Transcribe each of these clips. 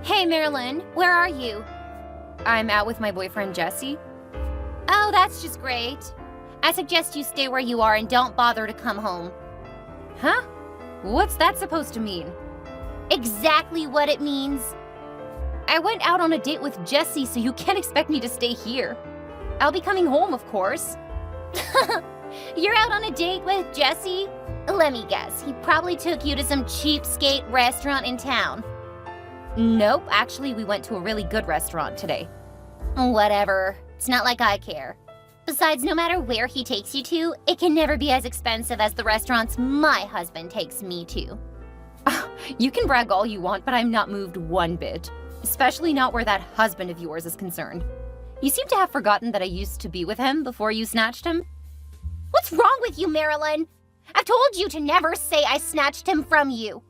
Hey, Marilyn, where are you? I'm out with my boyfriend, Jesse. Oh, that's just great. I suggest you stay where you are and don't bother to come home. Huh? What's that supposed to mean? Exactly what it means. I went out on a date with Jesse, so you can't expect me to stay here. I'll be coming home, of course. You're out on a date with Jesse? Let me guess, he probably took you to some cheapskate restaurant in town. Nope, actually we went to a really good restaurant today. Whatever, it's not like I care. Besides, no matter where he takes you to, it can never be as expensive as the restaurants my husband takes me to. You can brag all you want, but I'm not moved one bit. Especially not where that husband of yours is concerned. You seem to have forgotten that I used to be with him before you snatched him. What's wrong with you, Marilyn? I've told you to never say I snatched him from you.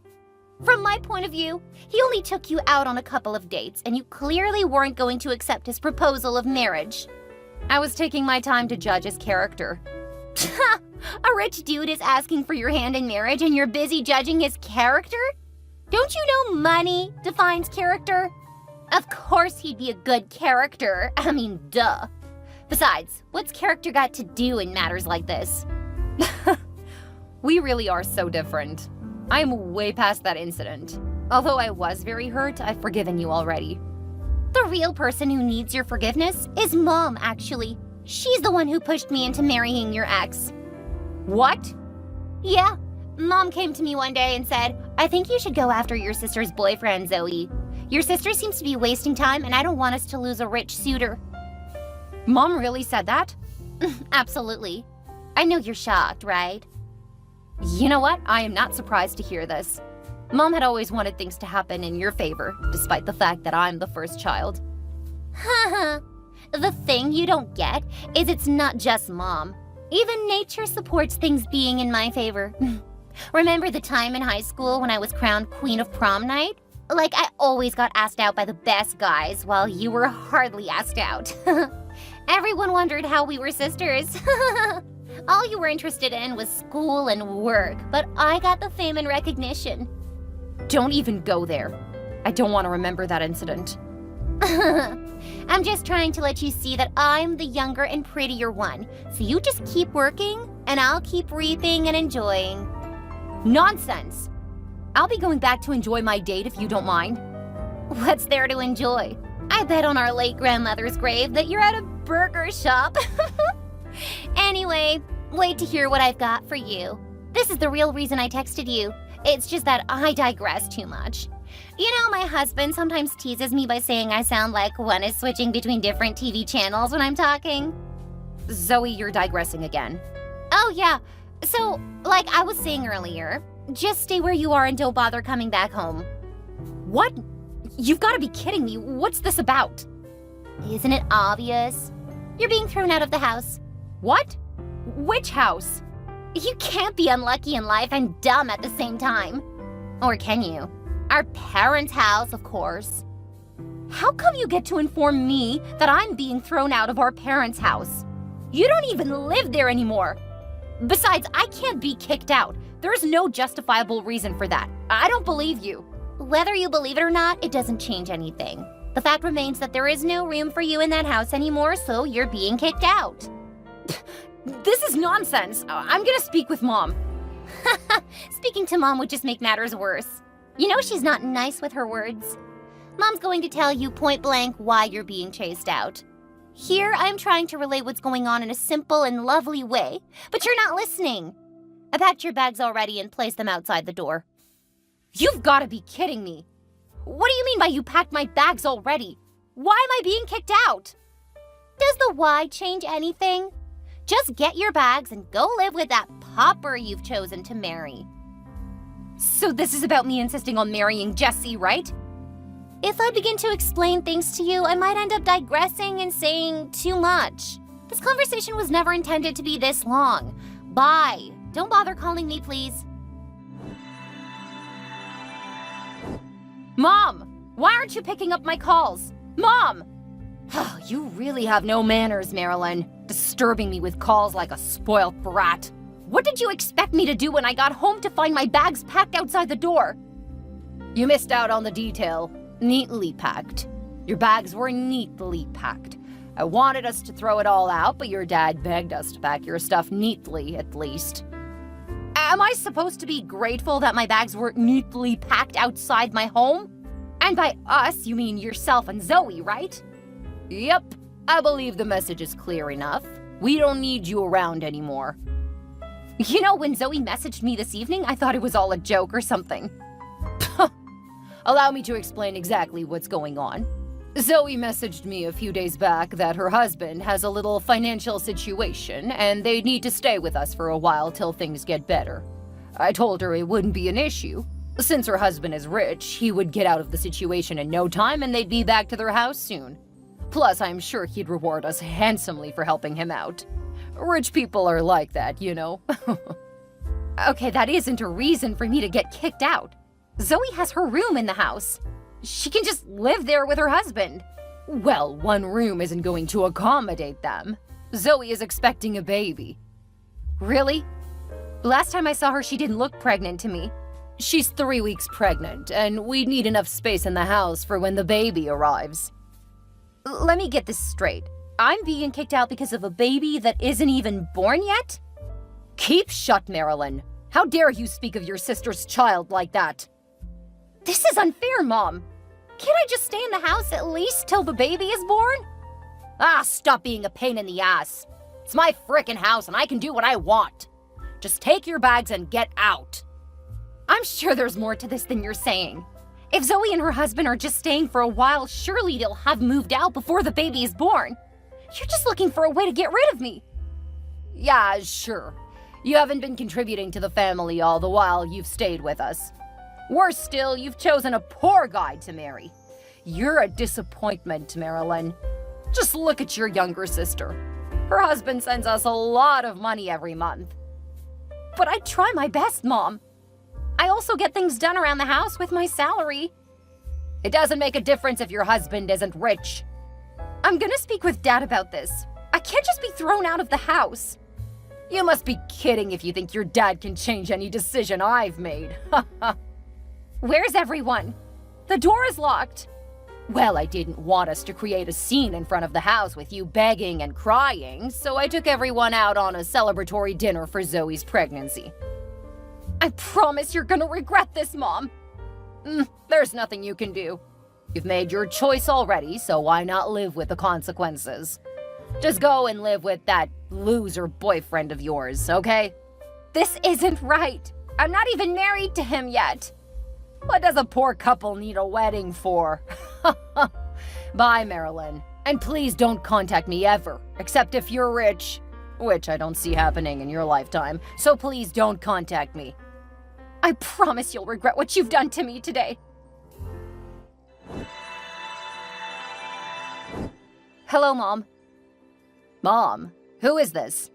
From my point of view, he only took you out on a couple of dates, and you clearly weren't going to accept his proposal of marriage. I was taking my time to judge his character. A rich dude is asking for your hand in marriage, and you're busy judging his character? Don't you know money defines character? Of course he'd be a good character. I mean, duh. Besides, what's character got to do in matters like this? We really are so different. I'm way past that incident. Although I was very hurt, I've forgiven you already. The real person who needs your forgiveness is Mom, actually. She's the one who pushed me into marrying your ex. What? Yeah. Mom came to me one day and said, I think you should go after your sister's boyfriend, Zoe. Your sister seems to be wasting time, and I don't want us to lose a rich suitor. Mom really said that? Absolutely. I know you're shocked, right? You know what? I am not surprised to hear this. Mom had always wanted things to happen in your favor, despite the fact that I'm the first child. Haha. The thing you don't get is it's not just Mom. Even nature supports things being in my favor. Remember the time in high school when I was crowned Queen of Prom Night? Like, I always got asked out by the best guys, while you were hardly asked out. Everyone wondered how we were sisters. All you were interested in was school and work, but I got the fame and recognition. Don't even go there. I don't want to remember that incident. I'm just trying to let you see that I'm the younger and prettier one, so you just keep working, and I'll keep reaping and enjoying. Nonsense! I'll be going back to enjoy my date if you don't mind. What's there to enjoy? I bet on our late grandmother's grave that you're at a burger shop. Anyway, wait to hear what I've got for you. This is the real reason I texted you. It's just that I digress too much. You know, my husband sometimes teases me by saying I sound like one is switching between different TV channels when I'm talking. Zoe, you're digressing again. Oh yeah, so like I was saying earlier, just stay where you are and don't bother coming back home. What? You've got to be kidding me. What's this about? Isn't it obvious? You're being thrown out of the house. What? Which house? You can't be unlucky in life and dumb at the same time. Or can you? Our parents' house, of course. How come you get to inform me that I'm being thrown out of our parents' house? You don't even live there anymore. Besides, I can't be kicked out. There's no justifiable reason for that. I don't believe you. Whether you believe it or not, it doesn't change anything. The fact remains that there is no room for you in that house anymore, so you're being kicked out. This is nonsense. I'm gonna speak with Mom. Speaking to Mom would just make matters worse. You know she's not nice with her words. Mom's going to tell you point blank why you're being chased out. Here, I'm trying to relay what's going on in a simple and lovely way, but you're not listening. I packed your bags already and placed them outside the door. You've got to be kidding me. What do you mean by you packed my bags already? Why am I being kicked out? Does the why change anything? Just get your bags and go live with that pauper you've chosen to marry. So this is about me insisting on marrying Jesse, right? If I begin to explain things to you, I might end up digressing and saying too much. This conversation was never intended to be this long. Bye. Don't bother calling me, please. Mom! Why aren't you picking up my calls? Mom! You really have no manners, Marilyn. Disturbing me with calls like a spoiled brat. What did you expect me to do when I got home to find my bags packed outside the door? You missed out on the detail. Neatly packed. Your bags were neatly packed. I wanted us to throw it all out, but your dad begged us to pack your stuff neatly, at least. Am I supposed to be grateful that my bags were neatly packed outside my home? And by us, you mean yourself and Zoe, right? Yep, I believe the message is clear enough. We don't need you around anymore. You know, when Zoe messaged me this evening, I thought it was all a joke or something. Allow me to explain exactly what's going on. Zoe messaged me a few days back that her husband has a little financial situation and they need to stay with us for a while till things get better. I told her it wouldn't be an issue. Since her husband is rich, he would get out of the situation in no time and they'd be back to their house soon. Plus, I'm sure he'd reward us handsomely for helping him out. Rich people are like that, you know. Okay, that isn't a reason for me to get kicked out. Zoe has her room in the house. She can just live there with her husband. Well, one room isn't going to accommodate them. Zoe is expecting a baby. Really? Last time I saw her, she didn't look pregnant to me. She's 3 weeks pregnant, and we need enough space in the house for when the baby arrives. Let me get this straight. I'm being kicked out because of a baby that isn't even born yet? Keep shut, Marilyn. How dare you speak of your sister's child like that? This is unfair, Mom. Can't I just stay in the house at least till the baby is born? Ah, stop being a pain in the ass. It's my frickin' house and I can do what I want. Just take your bags and get out. I'm sure there's more to this than you're saying. If Zoe and her husband are just staying for a while, surely they'll have moved out before the baby is born. You're just looking for a way to get rid of me. Yeah, sure. You haven't been contributing to the family all the while you've stayed with us. Worse still, you've chosen a poor guy to marry. You're a disappointment, Marilyn. Just look at your younger sister. Her husband sends us a lot of money every month. But I try my best, Mom. I also get things done around the house with my salary. It doesn't make a difference if your husband isn't rich. I'm gonna speak with Dad about this. I can't just be thrown out of the house. You must be kidding if you think your dad can change any decision I've made. Where's everyone? The door is locked. Well, I didn't want us to create a scene in front of the house with you begging and crying, so I took everyone out on a celebratory dinner for Zoe's pregnancy. I promise you're gonna regret this, Mom. There's nothing you can do. You've made your choice already, so why not live with the consequences? Just go and live with that loser boyfriend of yours, okay? This isn't right. I'm not even married to him yet. What does a poor couple need a wedding for? Bye, Marilyn. And please don't contact me ever, except if you're rich, which I don't see happening in your lifetime, so please don't contact me. I promise you'll regret what you've done to me today. Hello, Mom. Mom, who is this?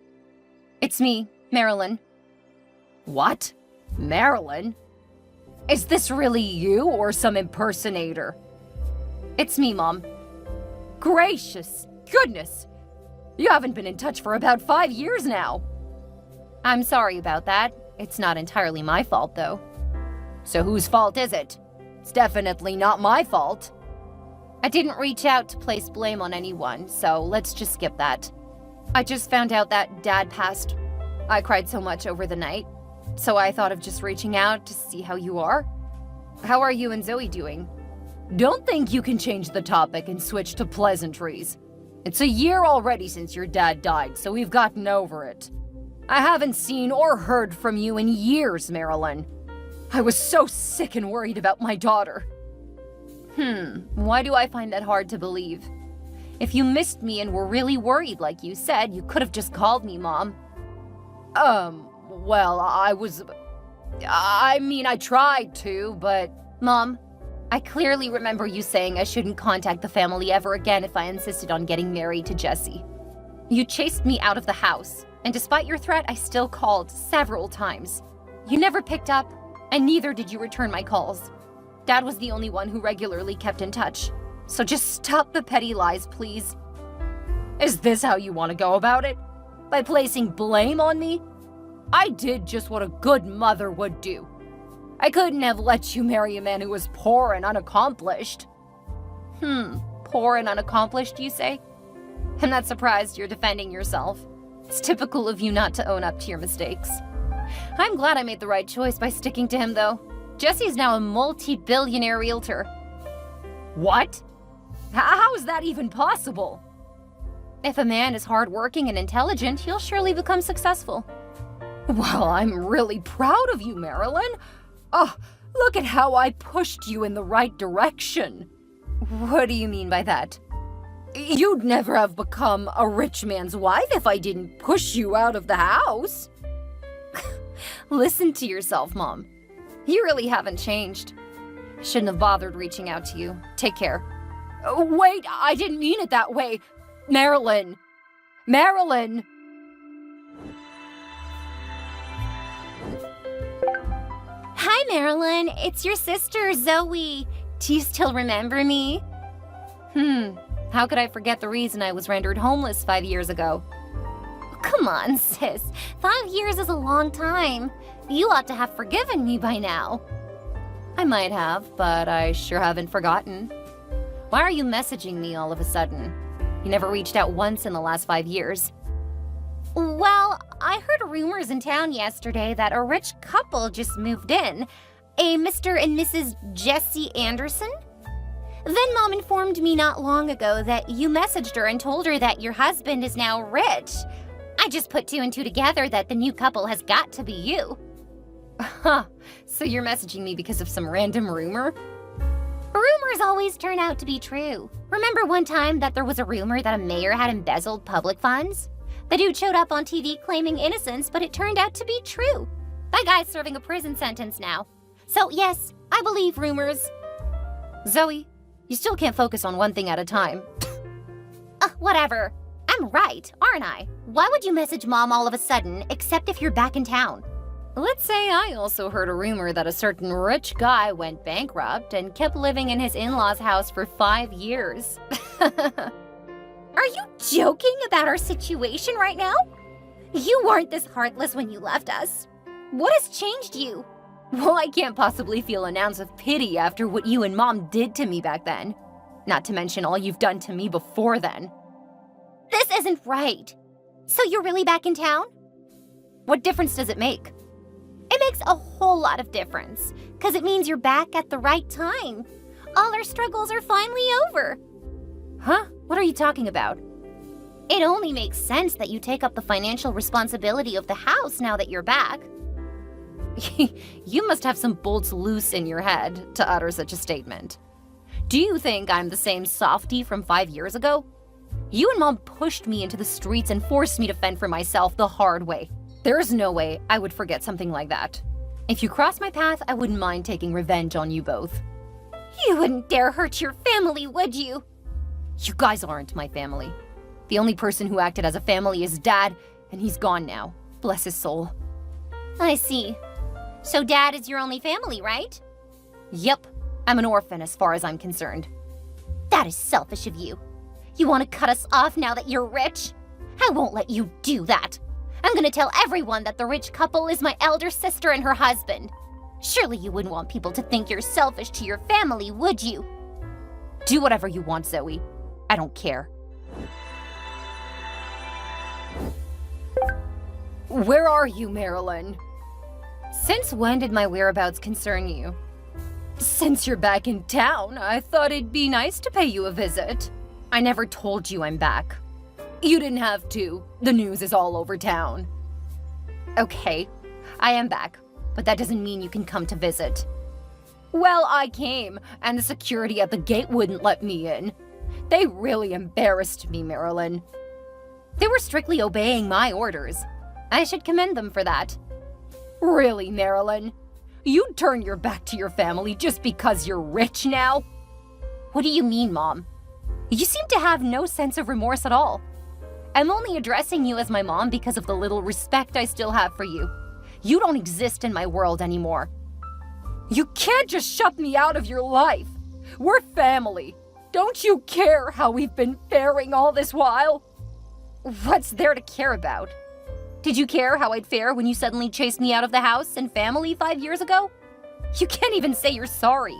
It's me, Marilyn. What? Marilyn? Is this really you or some impersonator? It's me, Mom. Gracious goodness! You haven't been in touch for about 5 years now. I'm sorry about that. It's not entirely my fault, though. So whose fault is it? It's definitely not my fault. I didn't reach out to place blame on anyone, so let's just skip that. I just found out that Dad passed. I cried so much over the night, so I thought of just reaching out to see how you are. How are you and Zoe doing? Don't think you can change the topic and switch to pleasantries. It's a year already since your dad died, so we've gotten over it. I haven't seen or heard from you in years, Marilyn. I was so sick and worried about my daughter. Why do I find that hard to believe? If you missed me and were really worried like you said, you could have just called me, Mom. Well, I tried to, but... Mom, I clearly remember you saying I shouldn't contact the family ever again if I insisted on getting married to Jesse. You chased me out of the house, and despite your threat, I still called several times. You never picked up, and neither did you return my calls. Dad was the only one who regularly kept in touch. So just stop the petty lies, please. Is this how you want to go about it? By placing blame on me? I did just what a good mother would do. I couldn't have let you marry a man who was poor and unaccomplished. Poor and unaccomplished, you say? I'm not surprised you're defending yourself. It's typical of you not to own up to your mistakes. I'm glad I made the right choice by sticking to him, though. Jesse's now a multi-billionaire realtor. What? How is that even possible? If a man is hardworking and intelligent, he'll surely become successful. Well, I'm really proud of you, Marilyn. Oh, look at how I pushed you in the right direction. What do you mean by that? You'd never have become a rich man's wife if I didn't push you out of the house. Listen to yourself, Mom. You really haven't changed. Shouldn't have bothered reaching out to you. Take care. Wait, I didn't mean it that way. Marilyn! Marilyn! Hi, Marilyn. It's your sister, Zoe. Do you still remember me? How could I forget the reason I was rendered homeless 5 years ago? Come on, sis. 5 years is a long time. You ought to have forgiven me by now. I might have, but I sure haven't forgotten. Why are you messaging me all of a sudden? You never reached out once in the last 5 years. Well, I heard rumors in town yesterday that a rich couple just moved in. A Mr. and Mrs. Jesse Anderson? Then Mom informed me not long ago that you messaged her and told her that your husband is now rich. I just put 2 and 2 together that the new couple has got to be you. Huh, so you're messaging me because of some random rumor? Rumors always turn out to be true. Remember one time that there was a rumor that a mayor had embezzled public funds? The dude showed up on TV claiming innocence, but it turned out to be true. That guy's serving a prison sentence now. So yes, I believe rumors. Zoe, you still can't focus on one thing at a time. Whatever. I'm right, aren't I? Why would you message Mom all of a sudden, except if you're back in town? Let's say I also heard a rumor that a certain rich guy went bankrupt and kept living in his in-laws' house for 5 years. Are you joking about our situation right now? You weren't this heartless when you left us. What has changed you? Well, I can't possibly feel an ounce of pity after what you and Mom did to me back then. Not to mention all you've done to me before then. This isn't right. So you're really back in town? What difference does it make? It makes a whole lot of difference, because it means you're back at the right time. All our struggles are finally over. Huh? What are you talking about? It only makes sense that you take up the financial responsibility of the house now that you're back. You must have some bolts loose in your head to utter such a statement. Do you think I'm the same softie from 5 years ago? You and Mom pushed me into the streets and forced me to fend for myself the hard way. There's no way I would forget something like that. If you cross my path, I wouldn't mind taking revenge on you both. You wouldn't dare hurt your family, would you? You guys aren't my family. The only person who acted as a family is Dad, and he's gone now. Bless his soul. I see. So Dad is your only family, right? Yep. I'm an orphan as far as I'm concerned. That is selfish of you. You want to cut us off now that you're rich? I won't let you do that. I'm gonna tell everyone that the rich couple is my elder sister and her husband. Surely you wouldn't want people to think you're selfish to your family, would you? Do whatever you want, Zoe. I don't care. Where are you, Marilyn? Since when did my whereabouts concern you? Since you're back in town, I thought it'd be nice to pay you a visit. I never told you I'm back. You didn't have to. The news is all over town. Okay, I am back, but that doesn't mean you can come to visit. Well, I came, and the security at the gate wouldn't let me in. They really embarrassed me, Marilyn. They were strictly obeying my orders. I should commend them for that. Really, Marilyn? You'd turn your back to your family just because you're rich now? What do you mean, Mom? You seem to have no sense of remorse at all. I'm only addressing you as my mom because of the little respect I still have for you. You don't exist in my world anymore. You can't just shut me out of your life. We're family. Don't you care how we've been faring all this while? What's there to care about? Did you care how I'd fare when you suddenly chased me out of the house and family 5 years ago? You can't even say you're sorry.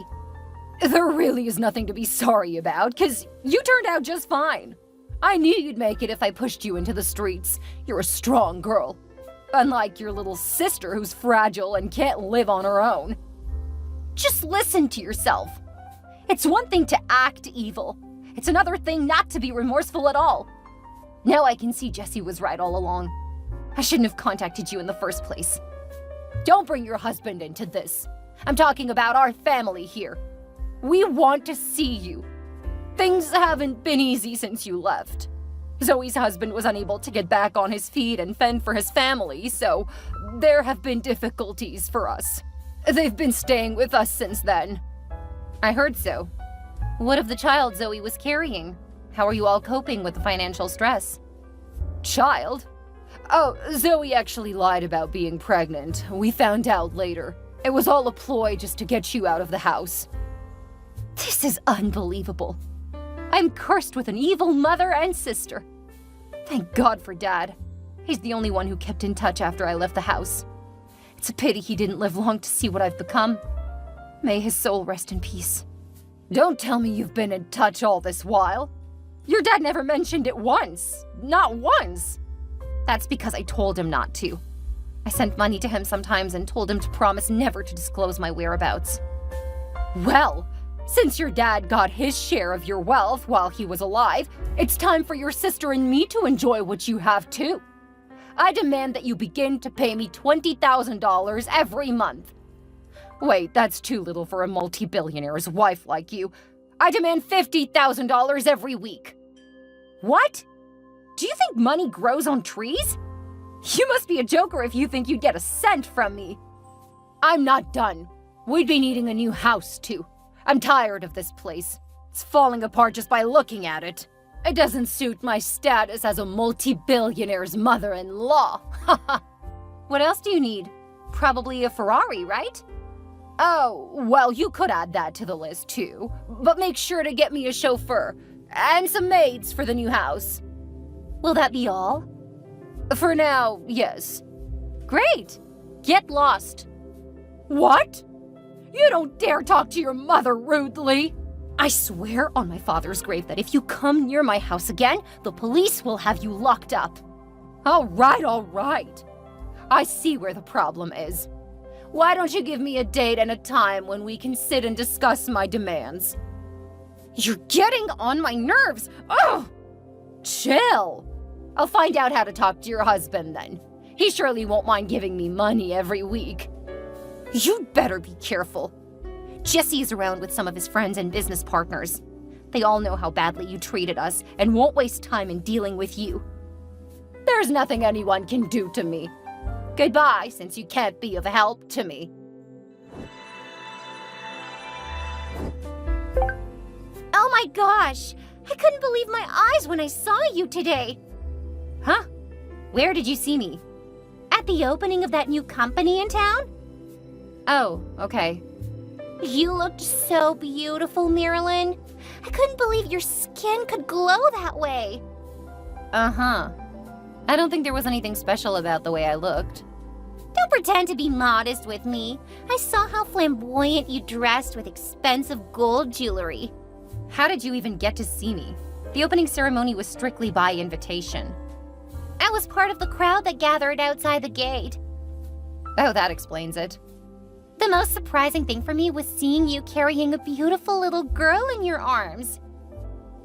There really is nothing to be sorry about, 'cause you turned out just fine. I knew you'd make it if I pushed you into the streets. You're a strong girl. Unlike your little sister who's fragile and can't live on her own. Just listen to yourself. It's one thing to act evil. It's another thing not to be remorseful at all. Now I can see Jesse was right all along. I shouldn't have contacted you in the first place. Don't bring your husband into this. I'm talking about our family here. We want to see you. Things haven't been easy since you left. Zoe's husband was unable to get back on his feet and fend for his family, so there have been difficulties for us. They've been staying with us since then. I heard so. What of the child Zoe was carrying? How are you all coping with the financial stress? Child? Oh, Zoe actually lied about being pregnant. We found out later. It was all a ploy just to get you out of the house. This is unbelievable. I'm cursed with an evil mother and sister. Thank God for Dad. He's the only one who kept in touch after I left the house. It's a pity he didn't live long to see what I've become. May his soul rest in peace. Don't tell me you've been in touch all this while. Your dad never mentioned it once. Not once. That's because I told him not to. I sent money to him sometimes and told him to promise never to disclose my whereabouts. Well, since your dad got his share of your wealth while he was alive, it's time for your sister and me to enjoy what you have too. I demand that you begin to pay me $20,000 every month. Wait, that's too little for a multi-billionaire's wife like you. I demand $50,000 every week. What? Do you think money grows on trees? You must be a joker if you think you'd get a cent from me. I'm not done. We'd be needing a new house, too. I'm tired of this place. It's falling apart just by looking at it. It doesn't suit my status as a multi-billionaire's mother-in-law. What else do you need? Probably a Ferrari, right? Oh, well, you could add that to the list, too. But make sure to get me a chauffeur and some maids for the new house. Will that be all? For now, yes. Great. Get lost. What? You don't dare talk to your mother rudely. I swear on my father's grave that if you come near my house again, the police will have you locked up. All right. I see where the problem is. Why don't you give me a date and a time when we can sit and discuss my demands? You're getting on my nerves. Ugh! Chill. I'll find out how to talk to your husband then. He surely won't mind giving me money every week. You'd better be careful. Jesse is around with some of his friends and business partners. They all know how badly you treated us and won't waste time in dealing with you. There's nothing anyone can do to me. Goodbye, since you can't be of help to me. Oh my gosh! I couldn't believe my eyes when I saw you today. Huh? Where did you see me? At the opening of that new company in town? Oh, okay. You looked so beautiful, Marilyn. I couldn't believe your skin could glow that way. Uh-huh. I don't think there was anything special about the way I looked. Don't pretend to be modest with me. I saw how flamboyant you dressed with expensive gold jewelry. How did you even get to see me? The opening ceremony was strictly by invitation. I was part of the crowd that gathered outside the gate. Oh, that explains it. The most surprising thing for me was seeing you carrying a beautiful little girl in your arms.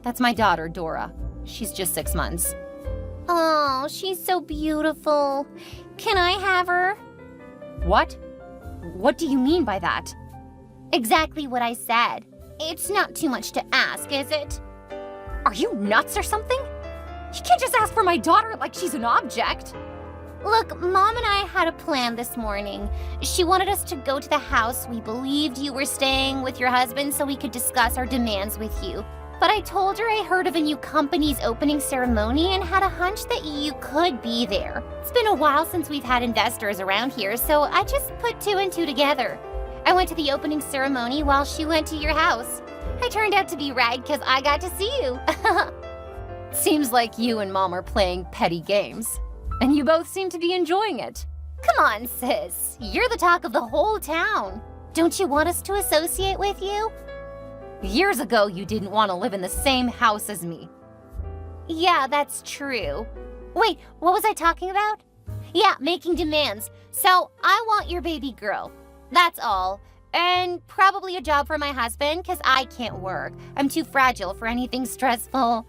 That's my daughter, Dora. She's just 6 months. Oh, she's so beautiful. Can I have her? What? What do you mean by that? Exactly what I said. It's not too much to ask, is it? Are you nuts or something? You can't just ask for my daughter like she's an object. Look, Mom and I had a plan this morning. She wanted us to go to the house we believed you were staying with your husband so we could discuss our demands with you. But I told her I heard of a new company's opening ceremony and had a hunch that you could be there. It's been a while since we've had investors around here, so I just put 2 and 2 together. I went to the opening ceremony while she went to your house. I turned out to be right because I got to see you. Seems like you and Mom are playing petty games. And you both seem to be enjoying it. Come on, sis. You're the talk of the whole town. Don't you want us to associate with you? Years ago, you didn't want to live in the same house as me. Yeah, that's true. Wait, what was I talking about? Yeah, making demands. So, I want your baby girl. That's all. And probably a job for my husband, because I can't work. I'm too fragile for anything stressful.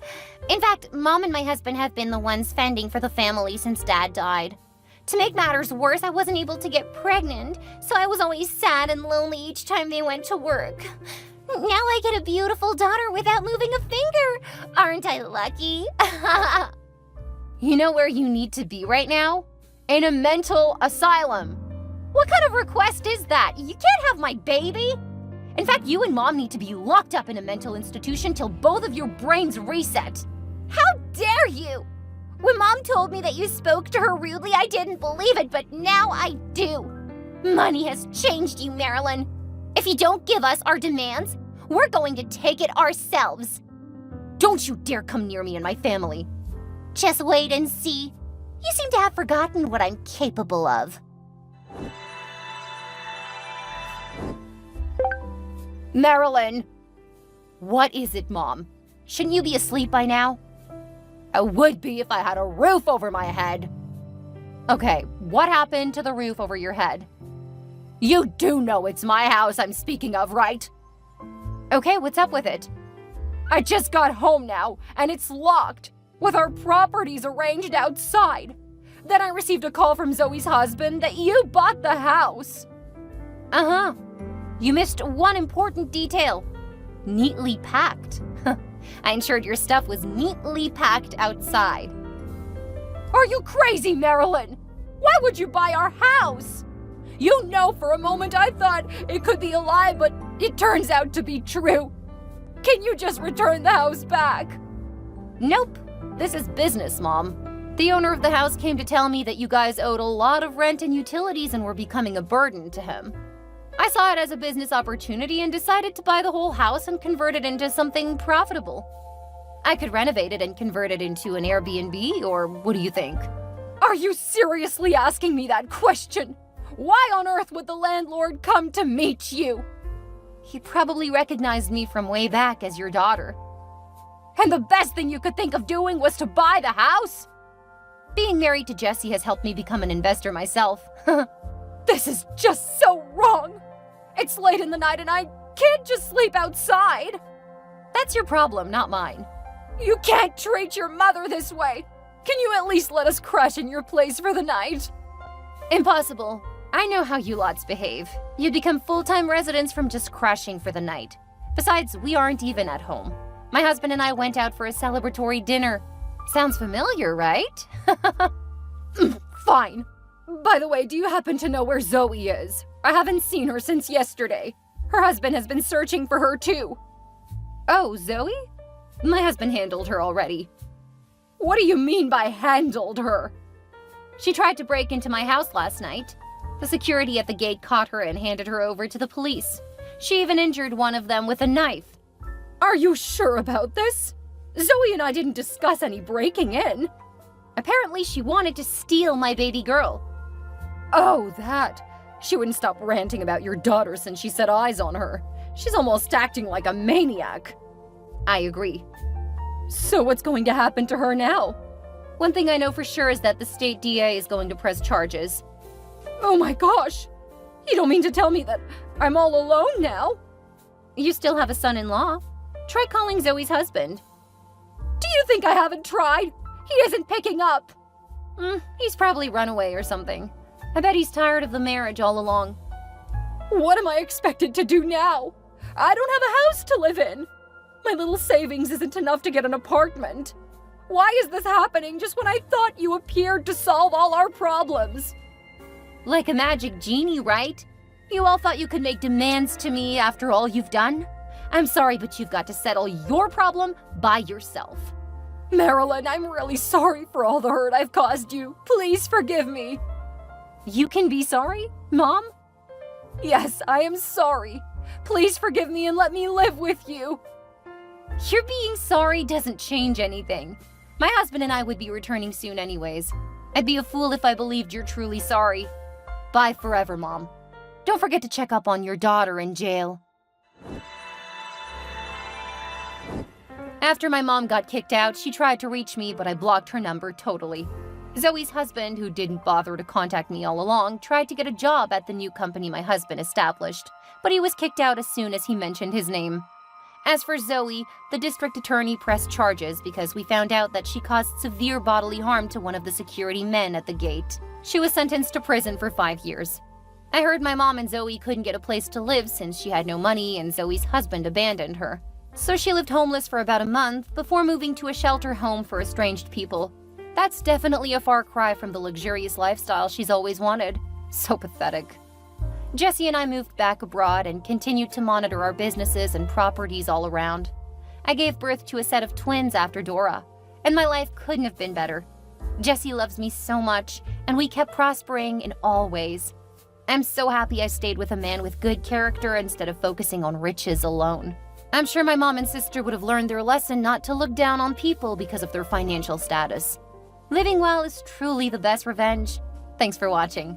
In fact, Mom and my husband have been the ones fending for the family since Dad died. To make matters worse, I wasn't able to get pregnant, so I was always sad and lonely each time they went to work. Now I get a beautiful daughter without moving a finger. Aren't I lucky? You know where you need to be right now? In a mental asylum. What kind of request is that? You can't have my baby. In fact, you and Mom need to be locked up in a mental institution till both of your brains reset. How dare you! When Mom told me that you spoke to her rudely, I didn't believe it, but now I do. Money has changed you, Marilyn. If you don't give us our demands, we're going to take it ourselves. Don't you dare come near me and my family. Just wait and see. You seem to have forgotten what I'm capable of. Marilyn! What is it, Mom? Shouldn't you be asleep by now? I would be if I had a roof over my head. Okay, what happened to the roof over your head? You do know it's my house I'm speaking of, right? Okay, what's up with it? I just got home now, and it's locked, with our properties arranged outside. Then I received a call from Zoe's husband that you bought the house. Uh-huh. You missed one important detail. Neatly packed. I ensured your stuff was neatly packed outside. Are you crazy, Marilyn? Why would you buy our house? You know, for a moment I thought it could be a lie, but it turns out to be true. Can you just return the house back? Nope. This is business, Mom. The owner of the house came to tell me that you guys owed a lot of rent and utilities and were becoming a burden to him. I saw it as a business opportunity and decided to buy the whole house and convert it into something profitable. I could renovate it and convert it into an Airbnb, or what do you think? Are you seriously asking me that question? Why on earth would the landlord come to meet you? He probably recognized me from way back as your daughter. And the best thing you could think of doing was to buy the house? Being married to Jesse has helped me become an investor myself. This is just so wrong. It's late in the night and I can't just sleep outside. That's your problem, not mine. You can't treat your mother this way. Can you at least let us crash in your place for the night? Impossible. I know how you lots behave. You'd become full-time residents from just crashing for the night. Besides, we aren't even at home. My husband and I went out for a celebratory dinner. Sounds familiar, right? Fine. By the way, do you happen to know where Zoe is? I haven't seen her since yesterday. Her husband has been searching for her too. Oh, Zoe? My husband handled her already. What do you mean by handled her? She tried to break into my house last night. The security at the gate caught her and handed her over to the police. She even injured one of them with a knife. Are you sure about this? Zoe and I didn't discuss any breaking in. Apparently she wanted to steal my baby girl. Oh, that. She wouldn't stop ranting about your daughter since she set eyes on her. She's almost acting like a maniac. I agree. So what's going to happen to her now? One thing I know for sure is that the state DA is going to press charges. Oh my gosh! You don't mean to tell me that I'm all alone now? You still have a son-in-law. Try calling Zoe's husband. Do you think I haven't tried? He isn't picking up. He's probably run away or something. I bet he's tired of the marriage all along. What am I expected to do now? I don't have a house to live in. My little savings isn't enough to get an apartment. Why is this happening just when I thought you appeared to solve all our problems? Like a magic genie, right? You all thought you could make demands to me after all you've done? I'm sorry, but you've got to settle your problem by yourself. Marilyn, I'm really sorry for all the hurt I've caused you. Please forgive me. You can be sorry, Mom? Yes, I am sorry. Please forgive me and let me live with you. Your being sorry doesn't change anything. My husband and I would be returning soon anyways. I'd be a fool if I believed you're truly sorry. Bye forever, Mom. Don't forget to check up on your daughter in jail. After my mom got kicked out, she tried to reach me, but I blocked her number totally. Zoe's husband, who didn't bother to contact me all along, tried to get a job at the new company my husband established, but he was kicked out as soon as he mentioned his name. As for Zoe, the district attorney pressed charges because we found out that she caused severe bodily harm to one of the security men at the gate. She was sentenced to prison for 5 years. I heard my mom and Zoe couldn't get a place to live since she had no money and Zoe's husband abandoned her. So she lived homeless for about a month before moving to a shelter home for estranged people. That's definitely a far cry from the luxurious lifestyle she's always wanted. So pathetic. Jesse and I moved back abroad and continued to monitor our businesses and properties all around. I gave birth to a set of twins after Dora, and my life couldn't have been better. Jesse loves me so much, and we kept prospering in all ways. I'm so happy I stayed with a man with good character instead of focusing on riches alone. I'm sure my mom and sister would have learned their lesson not to look down on people because of their financial status. Living well is truly the best revenge. Thanks for watching.